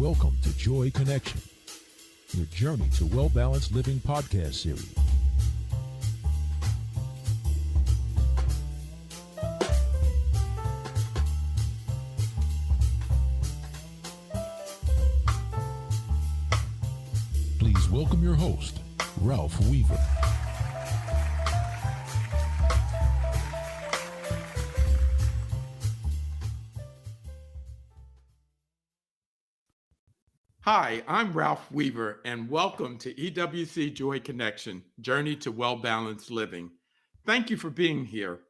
Welcome to Joy Connection, your journey to well-balanced living podcast series. Please welcome your host, Ralph Weaver. Hi, I'm Ralph Weaver, and welcome to EWC Joy Connection, Journey to Well-Balanced Living. Thank you for being here.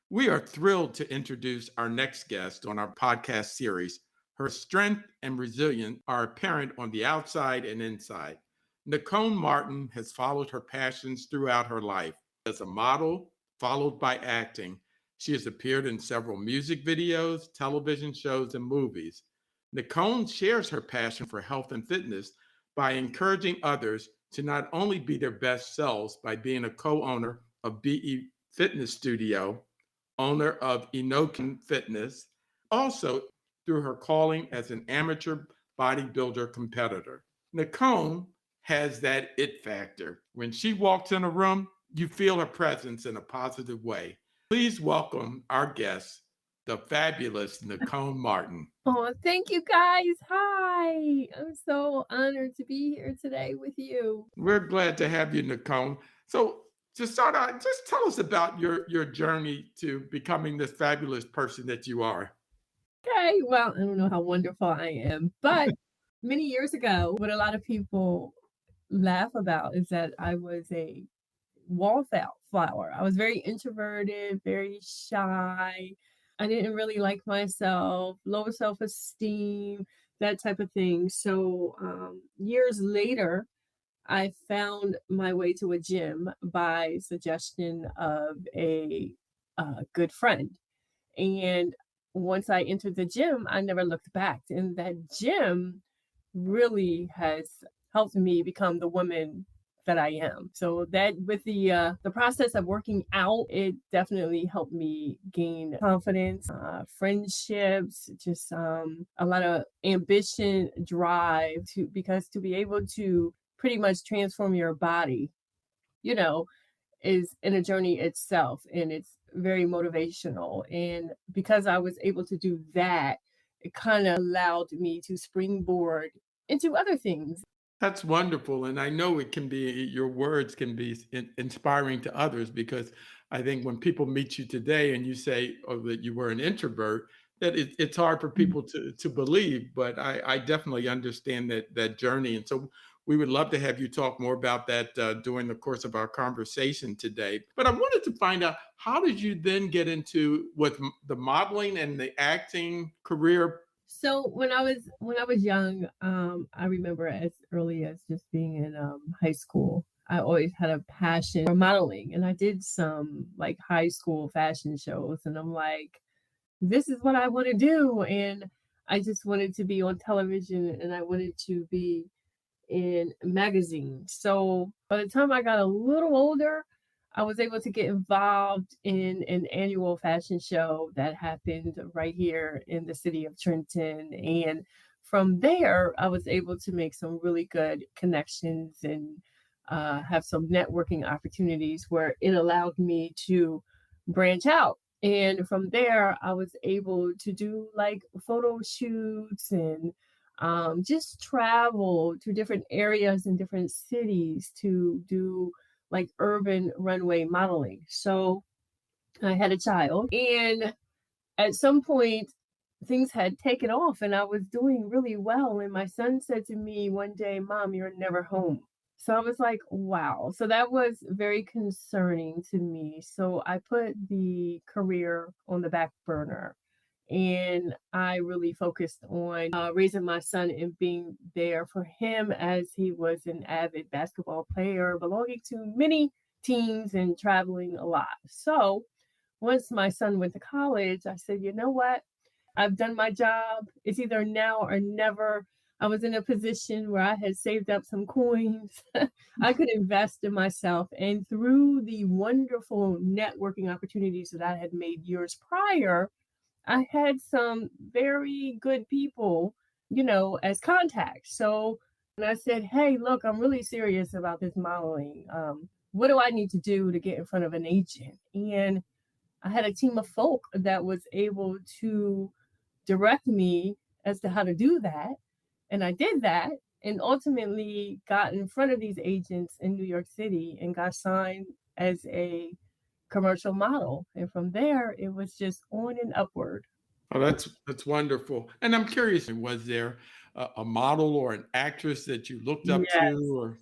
We are thrilled to introduce our next guest on our podcast series. Her strength and resilience are apparent on the outside and inside. Nacone Martin has followed her passions throughout her life. As a model, followed by acting, she has appeared in several music videos, television shows, and movies. Nacone shares her passion for health and fitness by encouraging others to not only be their best selves by being a co-owner of BE Fitness Studio, owner of Enocan Fitness, also through her calling as an amateur bodybuilder competitor. Nacone has that it factor. When she walks in a room, you feel her presence in a positive way. Please welcome our guest, the fabulous Nacone Martin. Oh, thank you guys. Hi. I'm so honored to be here today with you. We're glad to have you, Nacone. So to start out, just tell us about your journey to becoming this fabulous person that you are. Okay. Well, I don't know how wonderful I am, but many years ago, what a lot of people laugh about is that I was a wallflower. I was very introverted, very shy. I didn't really like myself, low self-esteem, that type of thing. So years later, I found my way to a gym by suggestion of a good friend. And once I entered the gym, I never looked back. And that gym really has helped me become the woman that I am. So that with the process of working out, it definitely helped me gain confidence, friendships, just a lot of ambition, drive because to be able to pretty much transform your body, is in a journey itself, and it's very motivational. And because I was able to do that, it kind of allowed me to springboard into other things. That's wonderful. And I know your words can be inspiring to others, because I think when people meet you today and you say that you were an introvert, that it's hard for people to believe, but I definitely understand that journey. And so we would love to have you talk more about that during the course of our conversation today. But I wanted to find out, how did you then get into with the modeling and the acting career? So when I was young, I remember as early as just being in high school, I always had a passion for modeling, and I did some like high school fashion shows, and I'm like, this is what I want to do, and I just wanted to be on television, and I wanted to be in magazines. So by the time I got a little older, I was able to get involved in an annual fashion show that happened right here in the city of Trenton. And from there, I was able to make some really good connections and have some networking opportunities where it allowed me to branch out. And from there, I was able to do like photo shoots and just travel to different areas in different cities to do like urban runway modeling. So I had a child, and at some point things had taken off and I was doing really well. And my son said to me one day, "Mom, you're never home." So I was like, wow. So that was very concerning to me. So I put the career on the back burner. And I really focused on raising my son and being there for him, as he was an avid basketball player belonging to many teams and traveling a lot. So once my son went to college, I said, you know what? I've done my job. It's either now or never. I was in a position where I had saved up some coins. I could invest in myself. And through the wonderful networking opportunities that I had made years prior, I had some very good people as contacts. So and I said, hey, look, I'm really serious about this modeling. What do I need to do to get in front of an agent? And I had a team of folk that was able to direct me as to how to do that. And I did that and ultimately got in front of these agents in New York City and got signed as a commercial model. And from there, it was just on and upward. Oh, that's wonderful. And I'm curious, was there a model or an actress that you looked up Yes. to, or?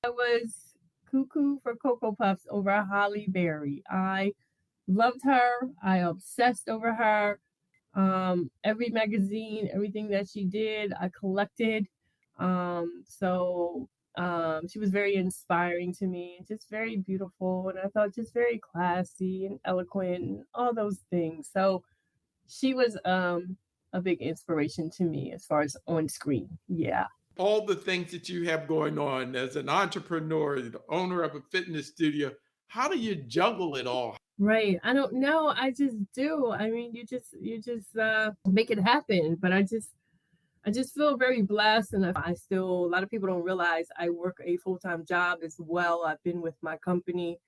I was cuckoo for Cocoa Puffs over Holly Berry. I loved her. I obsessed over her. Every magazine, everything that she did, I collected. She was very inspiring to me, just very beautiful, and I thought just very classy and eloquent and all those things. So she was a big inspiration to me as far as on screen. Yeah. All the things that you have going on as an entrepreneur, the owner of a fitness studio, how do you juggle it all? Right. I don't know. I just do. I mean, you just make it happen. But I just feel very blessed, and I still a lot of people don't realize I work a full-time job as well. I've been with my company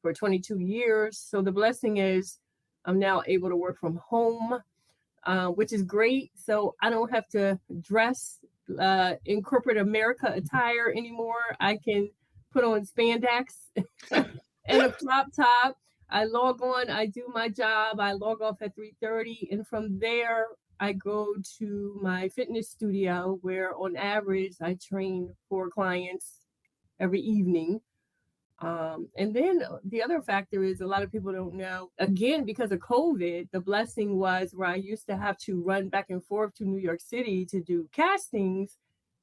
for 22 years. So the blessing is I'm now able to work from home, which is great. So I don't have to dress in corporate America attire anymore. I can put on spandex and a crop top. I log on, I do my job, I log off at 3:30, and from there I go to my fitness studio where on average I train 4 clients every evening. And then the other factor is a lot of people don't know, again, because of COVID, the blessing was where I used to have to run back and forth to New York City to do castings.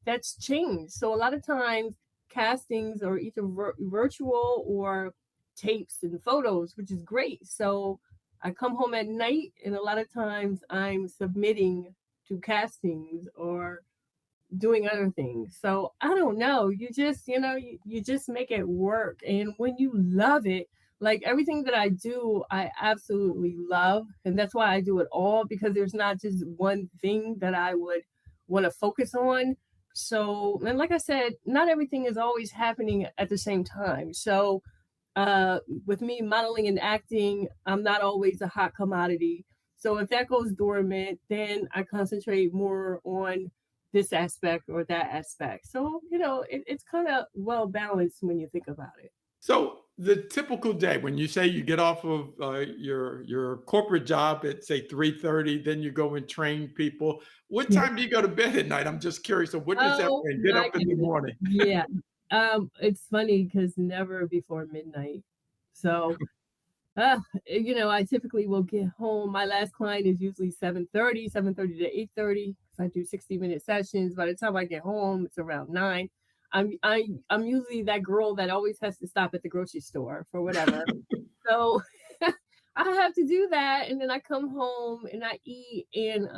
That's changed. So a lot of times castings are either virtual or tapes and photos, which is great. So I come home at night and a lot of times I'm submitting to castings or doing other things. So I don't know. You just make it work. And when you love it, like everything that I do, I absolutely love. And that's why I do it all because there's not just one thing that I would want to focus on. So, and like I said, not everything is always happening at the same time. So, with me modeling and acting, I'm not always a hot commodity. So if that goes dormant, then I concentrate more on this aspect or that aspect. So, it's kind of well balanced when you think about it. So the typical day when you say you get off of your corporate job at say 3:30, then you go and train people. What Yeah. time do you go to bed at night? I'm just curious. So what does that Oh mean? Get my up in the goodness. morning. Yeah. It's funny because never before midnight. So, I typically will get home. My last client is usually 7:30, 7:30 to 8:30. If I do 60-minute sessions, by the time I get home, it's around 9. I'm usually that girl that always has to stop at the grocery store for whatever. So I have to do that, and then I come home and I eat, and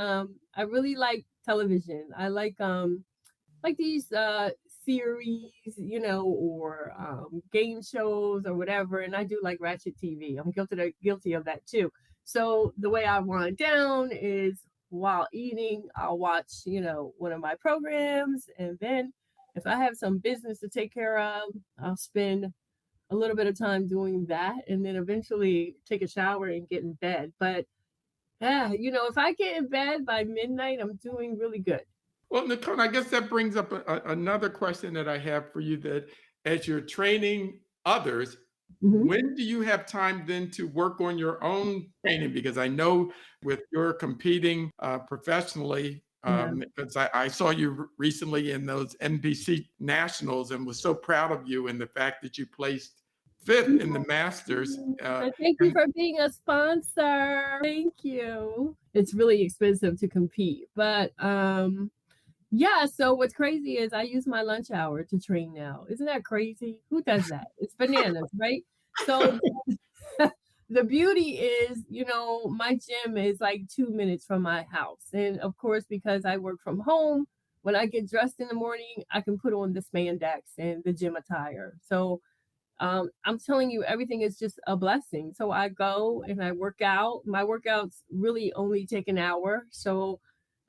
I really like television. I like these series, or game shows or whatever. And I do like Ratchet TV. I'm guilty of that too. So the way I wind down is while eating, I'll watch, one of my programs. And then if I have some business to take care of, I'll spend a little bit of time doing that and then eventually take a shower and get in bed. But if I get in bed by midnight, I'm doing really good. Well, Nicole, I guess that brings up another question that I have for you that as you're training others, Mhm. when do you have time then to work on your own training? Because I know with your competing professionally, Yeah. because I saw you recently in those NBC Nationals and was so proud of you and the fact that you placed fifth in the Masters. Thank you And for being a sponsor. Thank you. It's really expensive to compete, but yeah, so what's crazy is I use my lunch hour to train now. Isn't that crazy? Who does that? It's bananas, right? So the beauty is, my gym is like 2 minutes from my house. And of course, because I work from home, when I get dressed in the morning, I can put on the spandex and the gym attire. So I'm telling you, everything is just a blessing. So I go and I work out. My workouts really only take an hour. So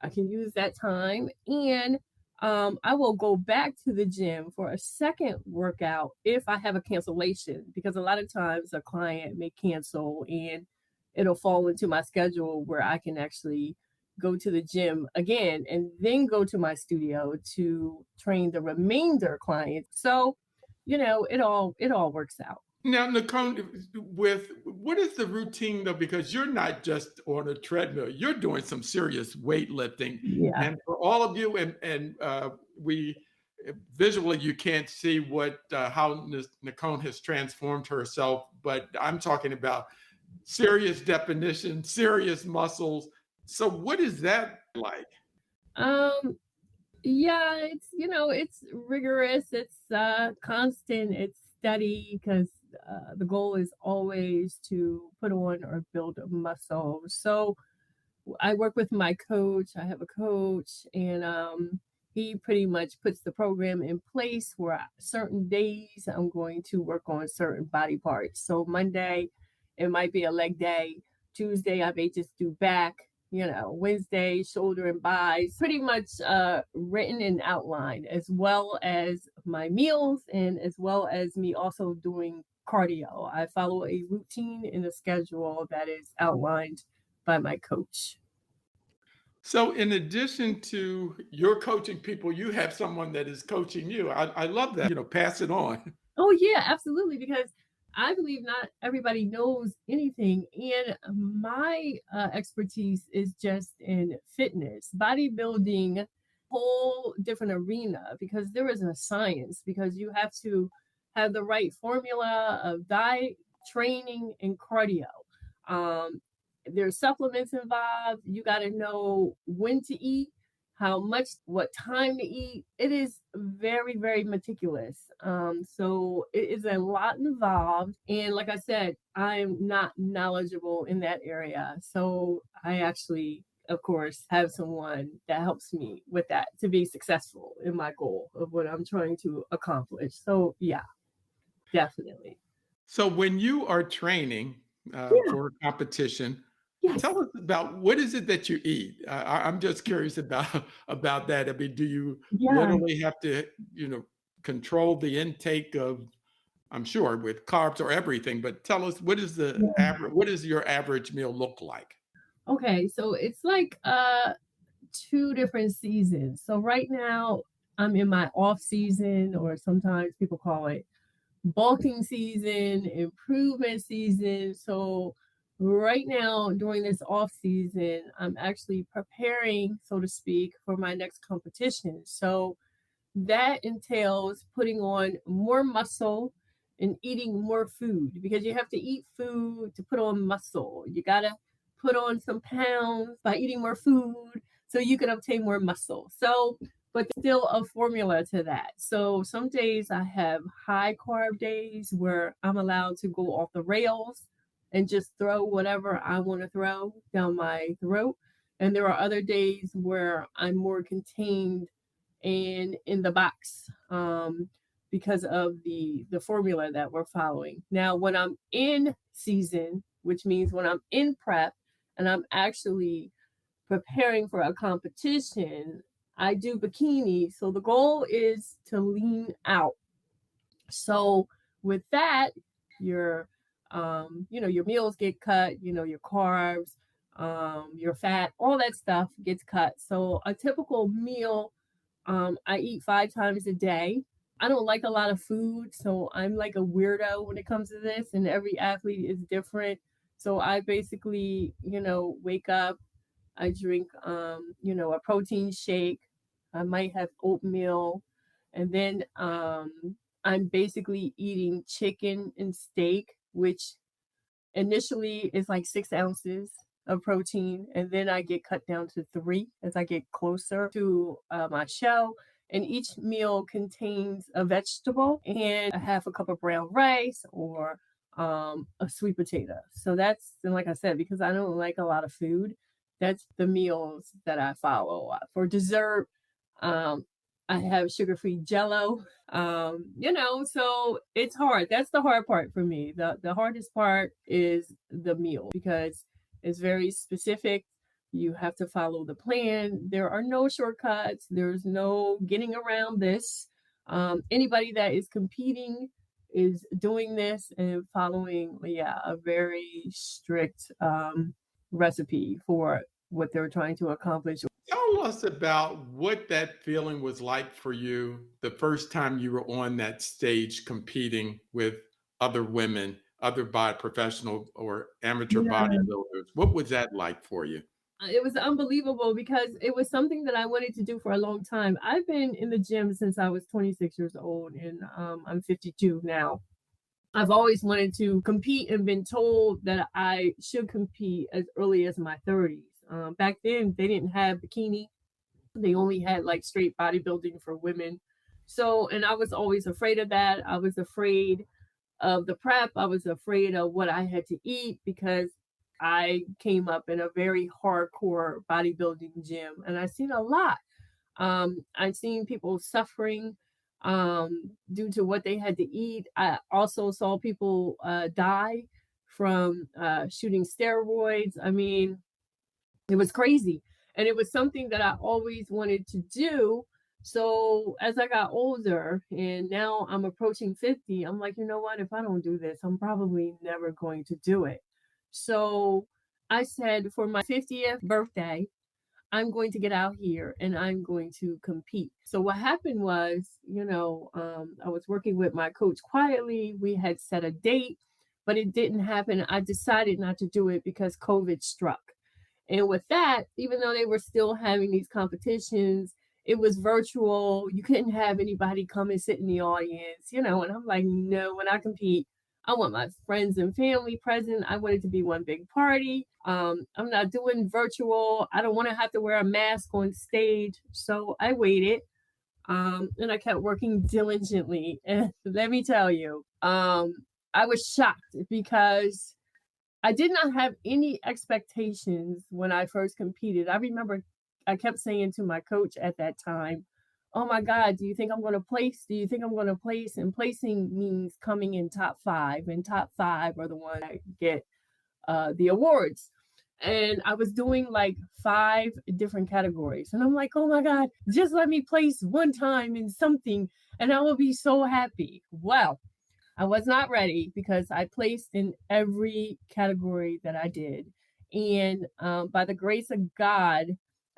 I can use that time, and I will go back to the gym for a second workout if I have a cancellation, because a lot of times a client may cancel and it'll fall into my schedule where I can actually go to the gym again and then go to my studio to train the remainder clients. So, it all works out. Now, Nicole, with what is the routine though? Because you're not just on a treadmill; you're doing some serious weightlifting. Yeah. And for all of you, we visually you can't see what how Nicole has transformed herself, but I'm talking about serious definition, serious muscles. So, what is that like? Um Yeah, it's rigorous, it's constant, it's steady, because the goal is always to put on or build a muscle. So I work with my coach. I have a coach, and he pretty much puts the program in place where certain days I'm going to work on certain body parts. So Monday, it might be a leg day. Tuesday, I may just do back. Wednesday, shoulder and buys. Pretty much written and outlined, as well as my meals, and as well as me also doing cardio. I follow a routine and a schedule that is outlined by my coach. So, in addition to your coaching people, you have someone that is coaching you. I love that. Pass it on. Oh yeah, absolutely. Because I believe not everybody knows anything, and my expertise is just in fitness, bodybuilding, whole different arena. Because there is a science. Because you have to have the right formula of diet, training, and cardio. Um, there's supplements involved. You got to know when to eat, how much, what time to eat. It is very, very meticulous. So it is a lot involved. And like I said, I'm not knowledgeable in that area. So I actually, of course, have someone that helps me with that to be successful in my goal of what I'm trying to accomplish. So yeah, definitely. So, when you are training Yeah. for a competition, Yes. tell us about what is it that you eat. I'm just curious about about that. I mean, do you Yeah. literally have to, control the intake of? I'm sure with carbs or everything, but tell us what is the Yeah. average? What does your average meal look like? Okay. So it's like two different seasons. So right now I'm in my off season, or sometimes people call it bulking season, improvement season. So right now during this off season, I'm actually preparing, so to speak, for my next competition. So that entails putting on more muscle and eating more food, because you have to eat food to put on muscle. You got to put on some pounds by eating more food so you can obtain more muscle. So, but still a formula to that. So some days I have high carb days where I'm allowed to go off the rails and just throw whatever I want to throw down my throat. And there are other days where I'm more contained and in the box, because of the formula that we're following. Now, when I'm in season, which means when I'm in prep and I'm actually preparing for a competition, I do bikini. So the goal is to lean out. So with that, your your meals get cut, your carbs, your fat, all that stuff gets cut. So a typical meal, I eat 5 times a day. I don't like a lot of food, so I'm like a weirdo when it comes to this, and every athlete is different. So I basically, wake up, I drink, a protein shake. I might have oatmeal, and then I'm basically eating chicken and steak, which initially is like 6 ounces of protein, and then I get cut down to three as I get closer to my show. And each meal contains a vegetable and a half a cup of brown rice, or a sweet potato. So that's, and like I said, because I don't like a lot of food, that's the meals that I follow. For dessert, um, I have sugar-free jello. So it's hard. That's the hard part for me. The hardest part is the meal, because it's very specific. You have to follow the plan. There are no shortcuts. There's no getting around this. Anybody that is competing is doing this and following, yeah, a very strict recipe for what they're trying to accomplish. Tell us about what that feeling was like for you the first time you were on that stage competing with other women, other professional or amateur Yeah. bodybuilders. What was that like for you? It was unbelievable because it was something that I wanted to do for a long time. I've been in the gym since I was 26 years old, and I'm 52 now. I've always wanted to compete and been told that I should compete as early as my 30s. Back then, they didn't have bikini. They only had like straight bodybuilding for women. So, and I was always afraid of that. I was afraid of the prep. I was afraid of what I had to eat because I came up in a very hardcore bodybuilding gym and I've seen a lot. I've seen people suffering due to what they had to eat. I also saw people die from shooting steroids. I mean, it was crazy. And it was something that I always wanted to do. So as I got older and now I'm approaching 50, I'm like, you know what? If I don't do this, I'm probably never going to do it. So I said for my 50th birthday, I'm going to get out here and I'm going to compete. So what happened was, I was working with my coach quietly. We had set a date, but it didn't happen. I decided not to do it because COVID struck. And with that, even though they were still having these competitions, it was virtual. You couldn't have anybody come and sit in the audience, and I'm like, no, when I compete, I want my friends and family present. I want it to be one big party. I'm not doing virtual. I don't want to have to wear a mask on stage. So I waited and I kept working diligently. And let me tell you, I was shocked because I did not have any expectations when I first competed. I remember I kept saying to my coach at that time, oh my God, do you think I'm going to place? Do you think I'm going to place? And placing means coming in top 5, and top 5 are the ones that get the awards. And I was doing like 5 different categories. And I'm like, oh my God, just let me place one time in something and I will be so happy. Well, I was not ready because I placed in every category that I did. And by the grace of God,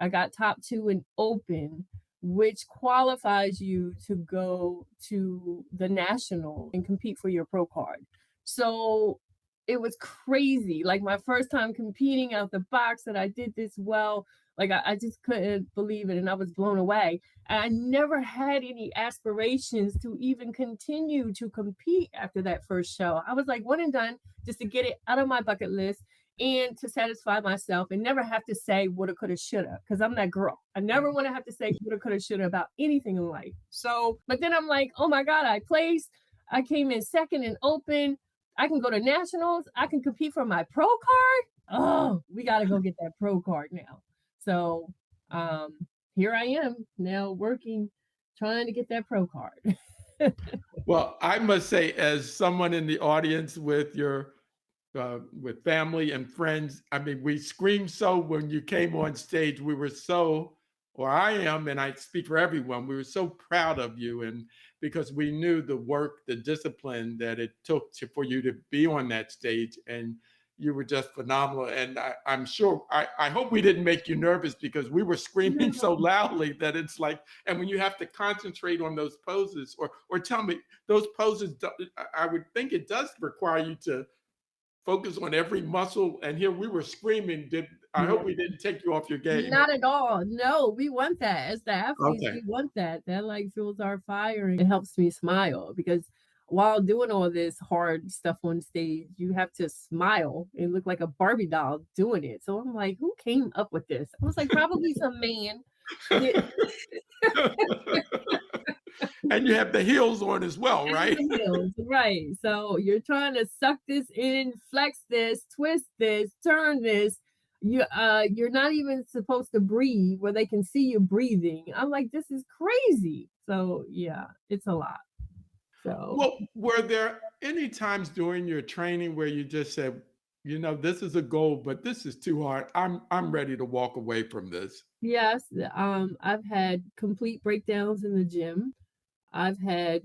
I got top 2 in open, which qualifies you to go to the national and compete for your pro card. So it was crazy. Like my first time competing out the box that I did this well. Like I just couldn't believe it and I was blown away. And I never had any aspirations to even continue to compete after that first show. I was like one and done just to get it out of my bucket list and to satisfy myself and never have to say woulda, coulda, shoulda, because I'm that girl. I never want to have to say woulda, coulda, shoulda about anything in life. So, but then I'm like, oh my God, I placed. I came in second in open. I can go to nationals. I can compete for my pro card. Oh, we got to go get that pro card now. So here I am now working, trying to get that pro card. Well, I must say, as someone in the audience with with family and friends, I mean, we screamed so when you came on stage. We were so, or I am, and I speak for everyone, we were so proud of you, and because we knew the work, the discipline that it took for you to be on that stage, and you were just phenomenal. And I'm sure, I hope we didn't make you nervous because we were screaming so loudly that it's like, and when you have to concentrate on those poses, or tell me, those poses, I would think it does require you to focus on every muscle. And here we were screaming. I hope we didn't take you off your game. Not at all. No, we want that. As the athletes, Okay. we want that. That like fuels our fire and it helps me smile because while doing all this hard stuff on stage, you have to smile and look like a Barbie doll doing it. So I'm like, who came up with this? I was like, probably some man. And you have the heels on as well, right? Heels, right. So you're trying to suck this in, flex this, twist this, turn this. You're not even supposed to breathe where they can see you breathing. I'm like, this is crazy. So yeah, it's a lot. So Well, were there any times during your training where you just said, This is a goal, but this is too hard. I'm ready to walk away from this. Yes, I've had complete breakdowns in the gym. I've had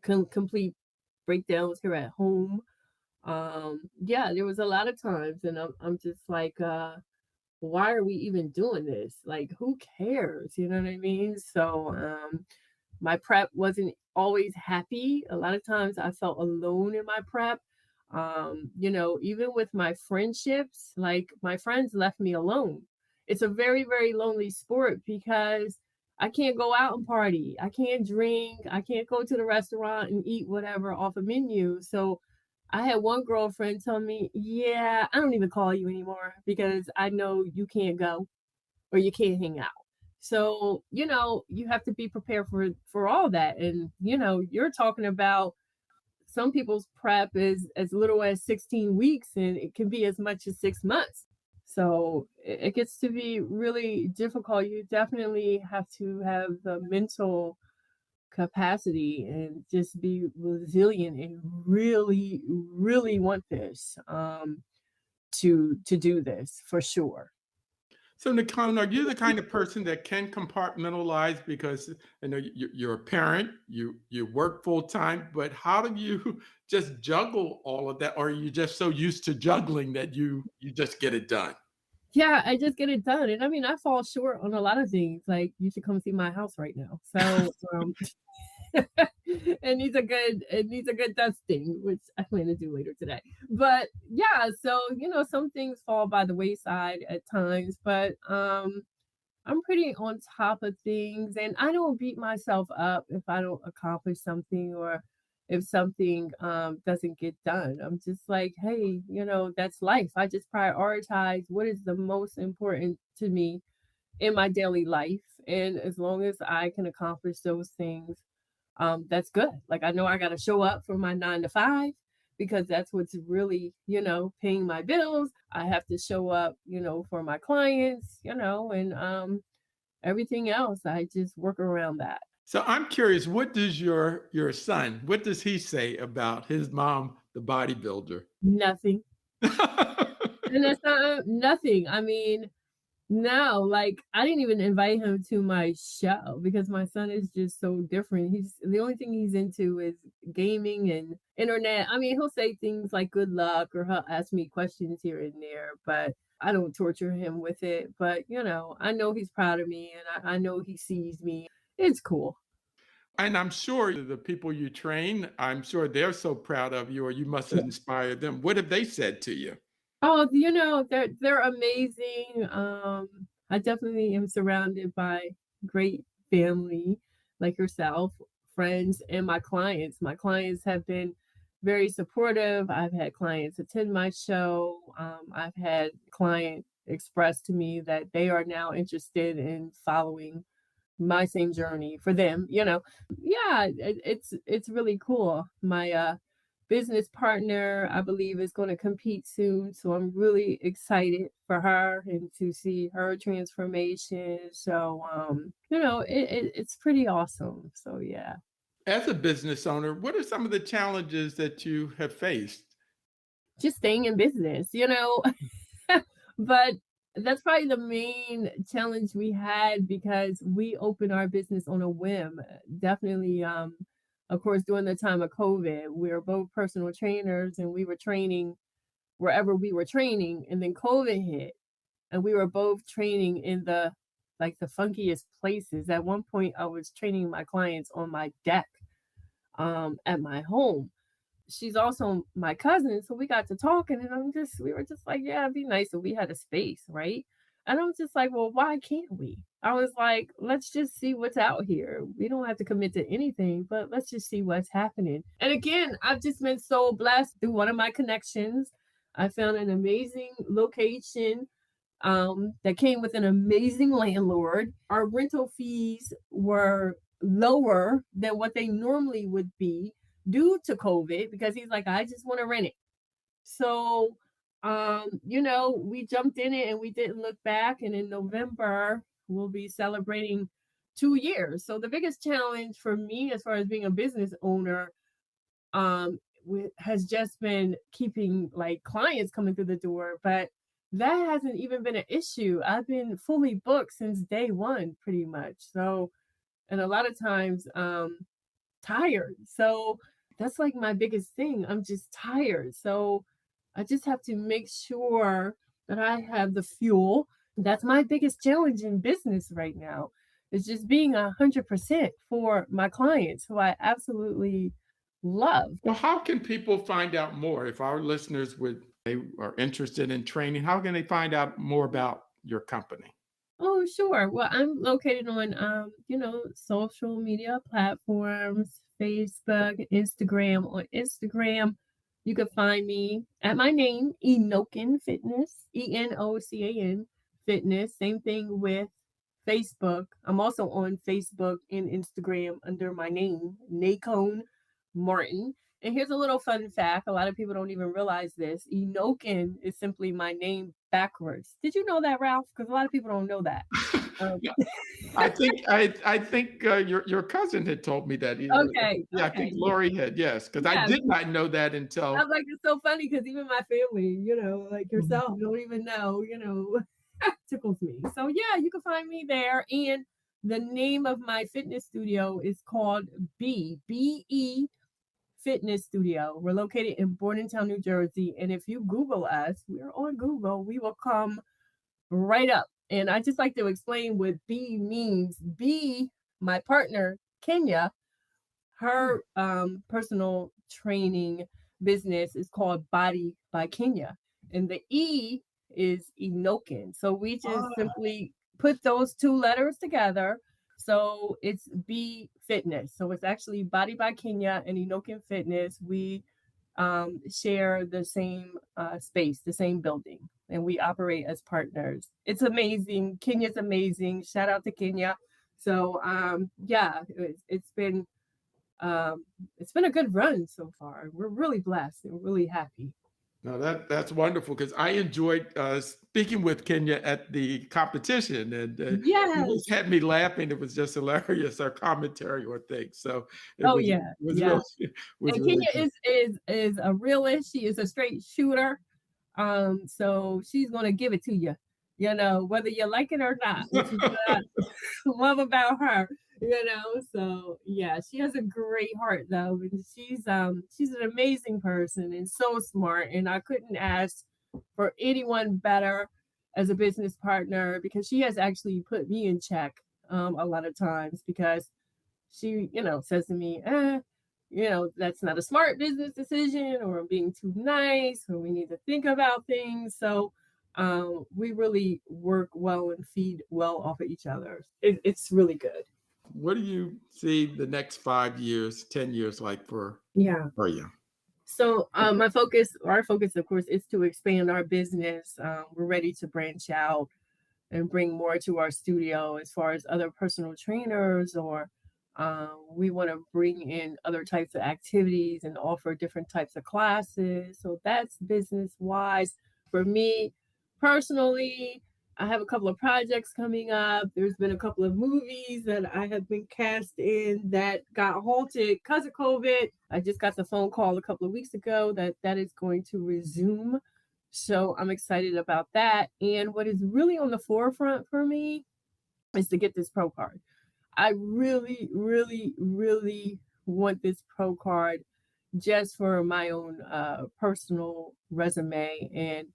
complete breakdowns here at home. Yeah, there was a lot of times, and I'm just like, why are we even doing this? Like, who cares? You know what I mean? So, my prep wasn't always happy. A lot of times I felt alone in my prep. Even with my friendships, like my friends left me alone. It's a very, very lonely sport because I can't go out and party. I can't drink. I can't go to the restaurant and eat whatever off a menu. So I had one girlfriend tell me, yeah, I don't even call you anymore because I know you can't go or you can't hang out. So, you have to be prepared for all that. And, you're talking about some people's prep is as little as 16 weeks and it can be as much as 6 months. So it gets to be really difficult. You definitely have to have the mental capacity and just be resilient and really, really want this to do this for sure. So, Nacone, are you the kind of person that can compartmentalize? Because I know you're a parent, you work full time, but how do you just juggle all of that? Or are you just so used to juggling that you just get it done? Yeah, I just get it done. And I mean, I fall short on a lot of things. Like you should come see my house right now. So it needs a good dusting, which I plan to do later today. But yeah, so some things fall by the wayside at times, but I'm pretty on top of things and I don't beat myself up if I don't accomplish something or if something doesn't get done. I'm just like, hey, that's life. I just prioritize what is the most important to me in my daily life. And as long as I can accomplish those things, that's good. Like I know I got to show up for my 9 to 5 because that's what's really, paying my bills. I have to show up, for my clients, and everything else. I just work around that. So I'm curious, what does your son, what does he say about his mom, the bodybuilder? Nothing. And that's nothing. I mean, no, like I didn't even invite him to my show because my son is just so different. He's the only thing he's into is gaming and internet. I mean, he'll say things like good luck or he'll ask me questions here and there, but I don't torture him with it. But, I know he's proud of me and I know he sees me. It's cool. And I'm sure the people you train, I'm sure they're so proud of you, or you must inspire them. What have they said to you? Oh, they're amazing. I definitely am surrounded by great family like yourself, friends, and my clients. My clients have been very supportive. I've had clients attend my show. I've had client express to me that they are now interested in following my same journey for them. Yeah, it's really cool. My business partner, I believe, is going to compete soon. So I'm really excited for her and to see her transformation. So, it's pretty awesome. So, yeah. As a business owner, what are some of the challenges that you have faced? Just staying in business. But that's probably the main challenge we had because we opened our business on a whim. Definitely, of course, during the time of COVID, we were both personal trainers and we were training wherever we were training. And then COVID hit and we were both training in the funkiest places. At one point, I was training my clients on my deck at my home. She's also my cousin, so we got to talking, and we were just like, yeah, it'd be nice if we had a space, right? And I'm just like, well, why can't we? I was like, let's just see what's out here. We don't have to commit to anything, but let's just see what's happening. And again, I've just been so blessed through one of my connections. I found an amazing location that came with an amazing landlord. Our rental fees were lower than what they normally would be due to COVID because he's like, I just want to rent it. So, we jumped in it and we didn't look back. And in November, we'll be celebrating 2 years. So the biggest challenge for me as far as being a business owner has just been keeping like clients coming through the door, but that hasn't even been an issue. I've been fully booked since day one, pretty much. So, and a lot of times, tired. So that's like my biggest thing. I'm just tired. So I just have to make sure that I have the fuel. That's my biggest challenge in business right now. Is just being 100% for my clients who I absolutely love. Well, how can people find out more if our listeners they are interested in training? How can they find out more about your company? Oh, sure. Well, I'm located on, social media platforms, Facebook, Instagram. On Instagram, you can find me at my name, Enocan Fitness, Enocan Fitness. Same thing with Facebook. I'm also on Facebook and Instagram under my name, Nacone Martin. And here's a little fun fact. A lot of people don't even realize this. Enocan is simply my name backwards. Did you know that, Ralph? Because a lot of people don't know that. Um, Yeah, I think your cousin had told me that. okay, Yeah, I okay. think Lori had. Yes, because I Yeah, did not know that I'm until. like, it's so funny because even my family, like Mhm. yourself, don't even know, tickles me. So yeah, you can find me there. And the name of my fitness studio is called BE Fitness Studio. We're located in Bordentown, New Jersey. And if you Google us, we're on Google, we will come right up. And I just like to explain what B means. B, my partner, Kenya, her personal training business is called Body by Kenya. And the E is Enocan. So we just Ah, simply put those two letters together. So it's B Fitness. So it's actually Body by Kenya and Enocan Fitness. We share the same space, the same building, and we operate as partners. It's amazing. Kenya's amazing. Shout out to Kenya. So yeah, um, it's been a good run so far. We're really blessed and really happy. no, that's wonderful because I enjoyed speaking with Kenya at the competition, and it Yes. just had me laughing. It was just hilarious, our commentary or things. So it Oh was yeah. was Yeah. really was And really Kenya good. is a realist. She is a straight shooter. So she's gonna give it to you, whether you like it or not, which is what I love about her. So yeah, she has a great heart though, and she's an amazing person and so smart. And I couldn't ask for anyone better as a business partner because she has actually put me in check a lot of times because she, says to me, that's not a smart business decision, or I'm being too nice, or we need to think about things. So we really work well and feed well off of each other. It's really good. What do you see the next 5 years, 10 years like Yeah. for you? So our focus, of course, is to expand our business. We're ready to branch out and bring more to our studio as far as other personal trainers, or we want to bring in other types of activities and offer different types of classes. So that's business wise. For me personally, I have a couple of projects coming up. There's been a couple of movies that I have been cast in that got halted because of COVID. I just got the phone call a couple of weeks ago that that is going to resume, so I'm excited about that. And what is really on the forefront for me is to get this pro card. I really, really, really want this pro card just for my own personal resume and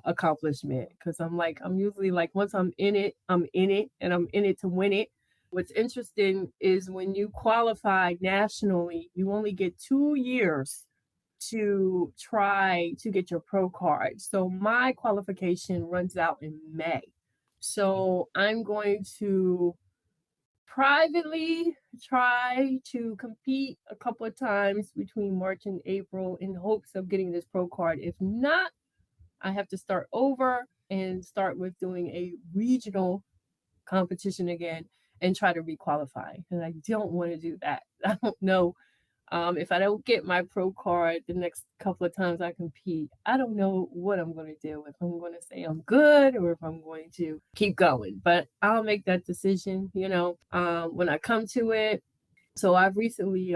accomplishment. Because I'm usually like, once I'm in it, and I'm in it to win it. What's interesting is when you qualify nationally, you only get 2 years to try to get your pro card. So my qualification runs out in May. So I'm going to privately try to compete a couple of times between March and April in hopes of getting this pro card. If not, I have to start over and start with doing a regional competition again and try to requalify. And I don't want to do that. I don't know, if I don't get my pro card the next couple of times I compete, I don't know what I'm going to do. If I'm going to say I'm good or if I'm going to keep going. But I'll make that decision, when I come to it. So I've recently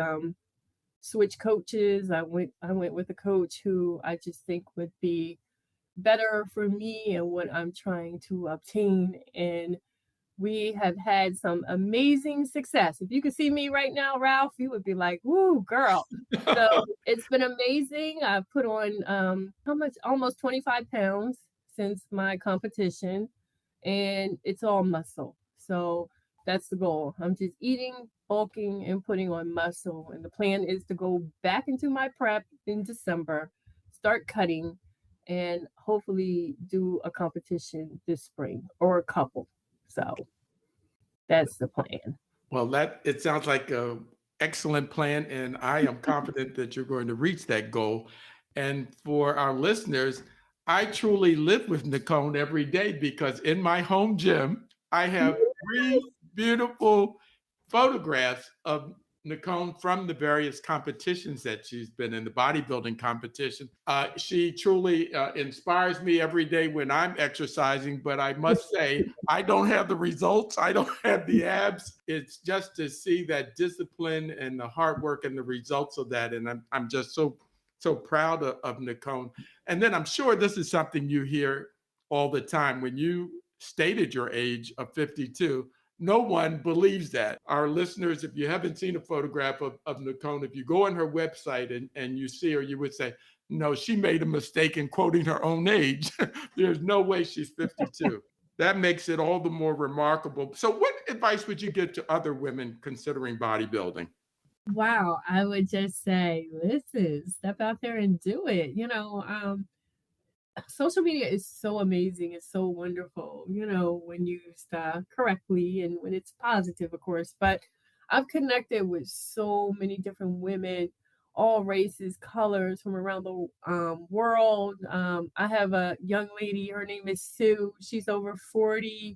switch coaches. I went with a coach who I just think would be better for me and what I'm trying to obtain. And we have had some amazing success. If you could see me right now, Ralph, you would be like, "Woo, girl." So it's been amazing. I've put on how much? Almost 25 pounds since my competition, and it's all muscle. So that's the goal. I'm just eating, bulking, and putting on muscle. And the plan is to go back into my prep in December, start cutting, and hopefully do a competition this spring or a couple. So that's the plan. Well, it sounds like a excellent plan, and I am confident that you're going to reach that goal. And for our listeners, I truly live with Nacone every day because in my home gym, I have three beautiful photographs of Nacone from the various competitions that she's been in, the bodybuilding competition. She truly inspires me every day when I'm exercising, but I must say, I don't have the results. I don't have the abs. It's just to see that discipline and the hard work and the results of that. And I'm just so proud of Nacone. And then I'm sure this is something you hear all the time. When you stated your age of 52, no one believes that. Our listeners, if you haven't seen a photograph of Nacone, if you go on her website and you see her, you would say, no, she made a mistake in quoting her own age. There's no way she's 52. That makes it all the more remarkable. So what advice would you give to other women considering bodybuilding? Wow, I would just say, listen, step out there and do it. Social media is so amazing. It's so wonderful, when used correctly and when it's positive, of course. But I've connected with so many different women, all races, colors from around the world. I have a young lady, her name is Sue. She's over 40.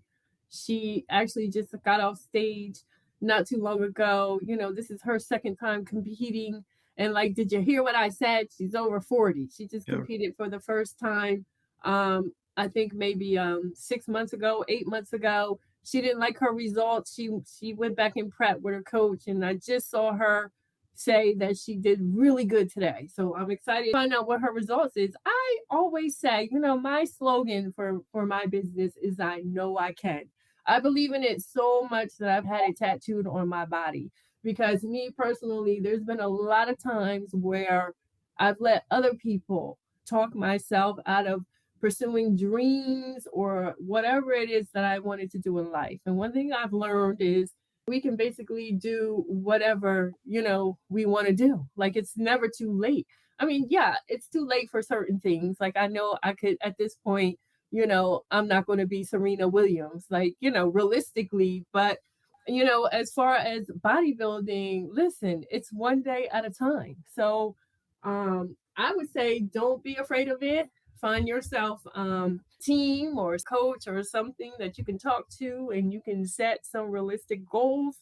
She actually just got off stage not too long ago. This is her second time competing, and like, did you hear what I said? She's over 40. She just Yeah. competed for the first time. I think maybe 6 months ago, 8 months ago. She didn't like her results. She went back in prep with her coach, and I just saw her say that she did really good today. So I'm excited to find out what her results is. I always say, my slogan for my business is I know I can. I believe in it so much that I've had it tattooed on my body. Because me personally, there's been a lot of times where I've let other people talk myself out of pursuing dreams or whatever it is that I wanted to do in life. And one thing I've learned is we can basically do whatever, we want to do. Like, it's never too late. I mean, yeah, it's too late for certain things. Like, I know I could at this point, I'm not going to be Serena Williams, like, realistically, but as far as bodybuilding, listen, it's one day at a time. So I would say don't be afraid of it. Find yourself team or coach or something that you can talk to, and you can set some realistic goals,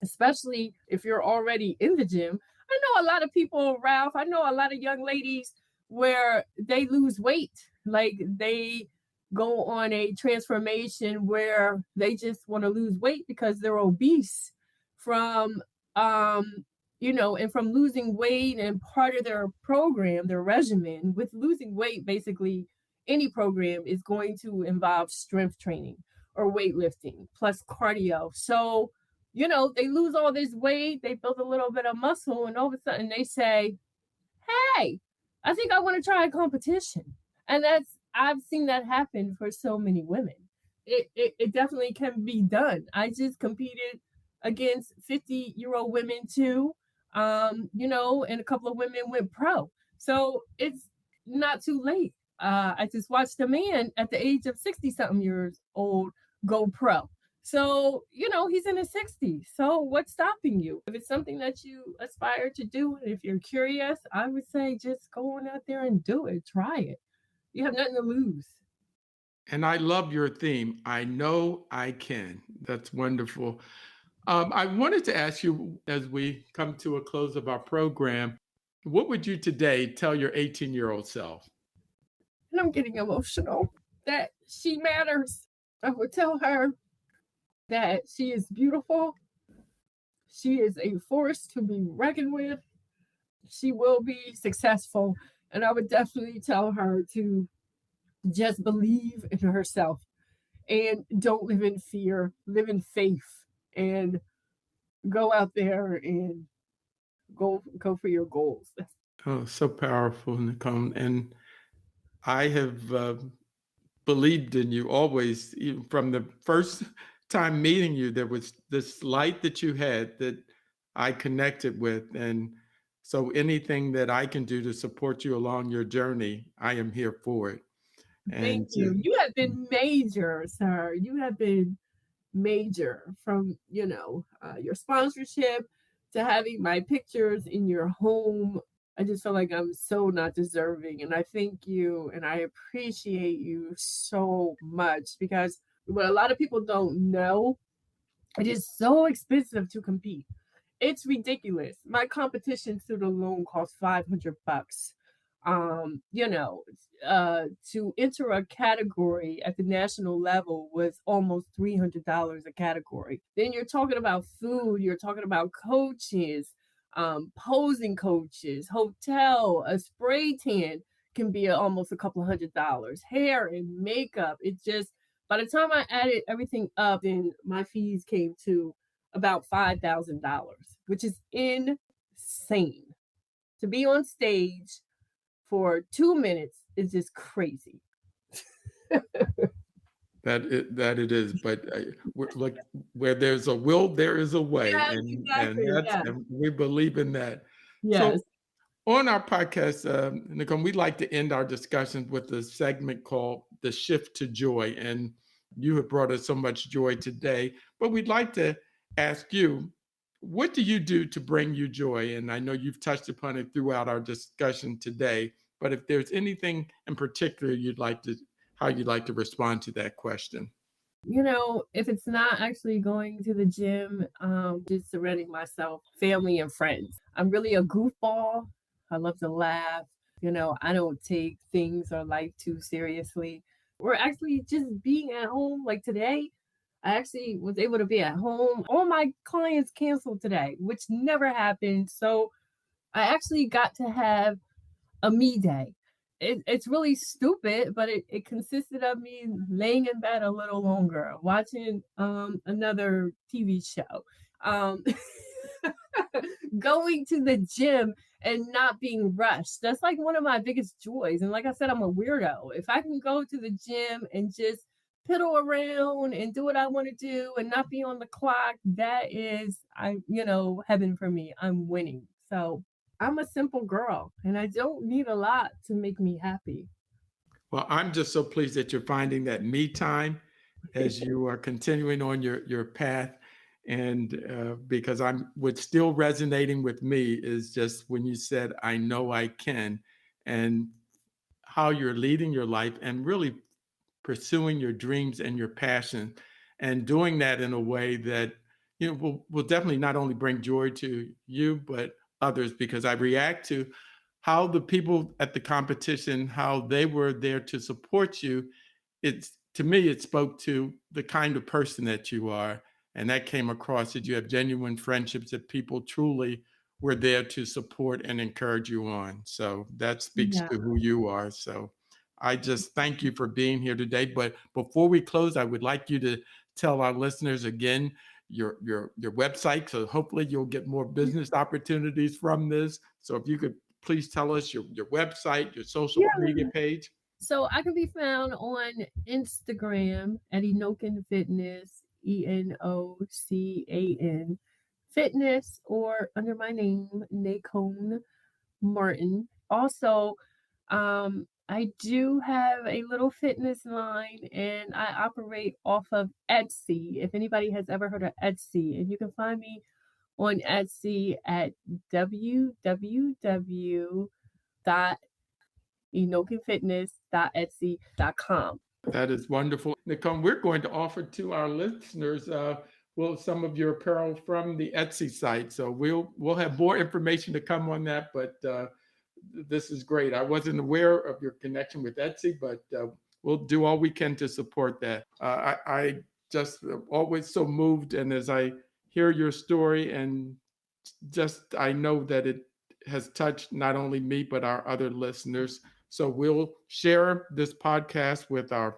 especially if you're already in the gym. I know a lot of people, Ralph, I know a lot of young ladies where they lose weight. Like, they go on a transformation where they just want to lose weight because they're obese from and from losing weight. And part of their program, their regimen with losing weight, basically any program is going to involve strength training or weightlifting plus cardio. So they lose all this weight, they build a little bit of muscle, and all of a sudden they say, hey, I think I want to try a competition. And I've seen that happen for so many women. It definitely can be done. I just competed against 50-year-old women too, and a couple of women went pro. So it's not too late. I just watched a man at the age of 60 something years old go pro. So, he's in his 60s. So what's stopping you? If it's something that you aspire to do, and if you're curious, I would say just go on out there and do it. Try it. You have nothing to lose. And I love your theme. I know I can. That's wonderful. I wanted to ask you as we come to a close of our program, what would you today tell your 18-year-old self? And I'm getting emotional that she matters. I would tell her that she is beautiful. She is a force to be reckoned with. she will be successful. And I would definitely tell her to just believe in herself and don't live in fear, live in faith, and go out there and go for your goals. Oh, so powerful, Nicole. And I have believed in you always. Even from the first time meeting you, there was this light that you had that I connected with. And so anything that I can do to support you along your journey, I am here for it. Thank And you. You have been major, sir. You have been major from, your sponsorship to having my pictures in your home. I just feel like I'm so not deserving. And I thank you and I appreciate you so much because what a lot of people don't know, it is so expensive to compete. It's ridiculous. My competition student alone costs $500. Um, you know, to enter a category at the national level was almost $300 a category. Then you're talking about food, you're talking about coaches, posing coaches, hotel, a spray tan can be almost a couple $100. Hair and makeup, it just by the time I added everything up, then my fees came to about $5,000, which is insane. To be on stage for 2 minutes is just crazy. that it is, but like where there's a will, there is a way, Yes, and exactly. that's Yes, and we believe in that. So yes. on our podcast, Nicole, we like to end our discussions with a segment called "The Shift to Joy," and you have brought us so much joy today. But we'd like to ask you, what do you do to bring you joy? And I know you've touched upon it throughout our discussion today. But if there's anything in particular how you'd like to respond to that question. If it's not actually going to the gym, just surrounding myself, family and friends. I'm really a goofball. I love to laugh. I don't take things or life too seriously. Or actually just being at home like today, I actually was able to be at home. All my clients canceled today, which never happened. So I actually got to have a me day. It's really stupid, but it consisted of me laying in bed a little longer, watching another TV show, um, going to the gym and not being rushed. That's like one of my biggest joys. And like I said, I'm a weirdo. If I can go to the gym and just piddle around and do what I want to do and not be on the clock, that is heaven for me. I'm winning. So I'm a simple girl and I don't need a lot to make me happy. Well, I'm just so pleased that you're finding that me time as you are continuing on your path. And because what's still resonating with me is just when you said, I know I can, and how you're leading your life and really pursuing your dreams and your passion and doing that in a way that will definitely not only bring joy to you but others, because I react to how the people at the competition, how they were there to support you. It's, to me, it spoke to the kind of person that you are, and that came across that you have genuine friendships, that people truly were there to support and encourage you on. So that speaks Yeah. to who you are. So I just thank you for being here today. But before we close, I would like you to tell our listeners again your website. So hopefully you'll get more business opportunities from this. So if you could please tell us your website, your social media Yeah. page. So I can be found on Instagram at Enocan Fitness, Enocan Fitness, or under my name, Nacone Martin. Also, I do have a little fitness line and I operate off of Etsy. If anybody has ever heard of Etsy, and you can find me on Etsy at www.enocanfitness.etsy.com. That is wonderful. Nicole, we're going to offer to our listeners some of your apparel from the Etsy site. So we'll have more information to come on that, but this is great. I wasn't aware of your connection with Etsy, but we'll do all we can to support that. I just always so moved, and as I hear your story, and just I know that has touched not only me, but our other listeners. So we'll share this podcast with our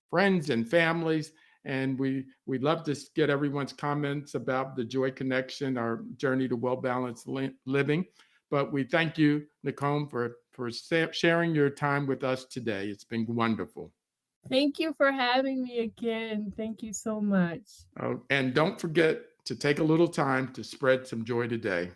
friends and families. And we'd love to get everyone's comments about the Joy Connection, our journey to well-balanced living. But we thank you, Nacone, for sharing your time with us today. It's been wonderful. Thank you for having me again. Thank you so much. And don't forget to take a little time to spread some joy today.